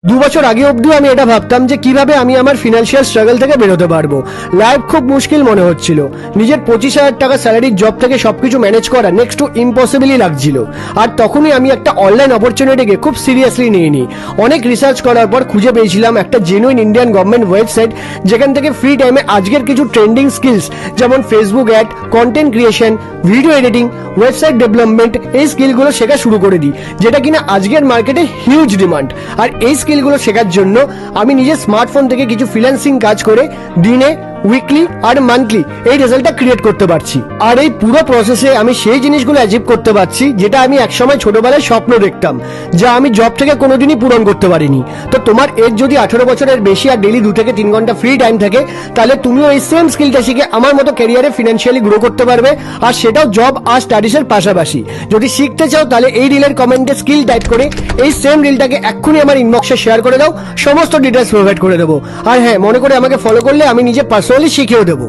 2 বছর আগে অবধি আমি এটা ভাবতাম যে কিভাবে আমি আমার ফিনান্সিয়াল স্ট্রাগল থেকে বেরোতে পারবো। লাইফ খুব মুশকিল মনে হচ্ছিল। নিজের 25,000 টাকা স্যালারির জব থেকে সবকিছু ম্যানেজ করা নেক্সট টু ইম্পসিবলই লাগছিল। আর তখনই আমি একটা অনলাইন অপরচুনিটিকে খুব সিরিয়াসলি নিইনি। অনেক রিসার্চ করার পর খুঁজে পেয়েছিলাম একটা জেনুইন ইন্ডিয়ান গভর্নমেন্ট ওয়েবসাইট, যেখান থেকে ফ্রি টাইমে আজকের কিছু ট্রেন্ডিং স্কিলস যেমন Facebook ad, content creation, video editing, website development, এই স্কিলগুলো শেখা শুরু করে দিই, যেটা কিনা আজকের মার্কেটে হিউজ ডিমান্ড। আর এই স্কিলগুলো শেখার জন্য আমি নিজের স্মার্টফোন থেকে কিছু ফ্রিল্যান্সিং কাজ করে দিনে, উইকলি আর মান্থলি এই রেজাল্টটা ক্রিয়েট করতে পারছি। আর এই পুরো প্রসেসে আমি সেই জিনিসগুলো অ্যাচিভ করতে পারছি যেটা আমি একসময় ছোটবেলায় স্বপ্ন দেখতাম, যা আমি জব থেকে কোনোদিনই পূরণ করতে পারিনি। তো তোমার এজ যদি 18 বছরের বেশি আর ডেলি 2 থেকে 3 ঘন্টা ফ্রি টাইম থাকে, তাহলে তুমিও এই সেম স্কিলটা শিখে আমার মতো ক্যারিয়ারে ফিনান্সিয়ালি গ্রো করতে পারবে, আর সেটাও জব আর স্টাডিজের পাশাপাশি। যদি শিখতে চাও তাহলে এই রিলের কমেন্টে স্কিল টাইপ করে এই সেম রিলটাকে এক্ষুনি আমার ইনবক্সে শেয়ার করে দাও, সমস্ত ডিটেলস প্রোভাইড করে দেবো। আর হ্যাঁ, মনে করে আমাকে ফলো করলে আমি নিজে পার্সোনালি শিখিয়েও দেবো।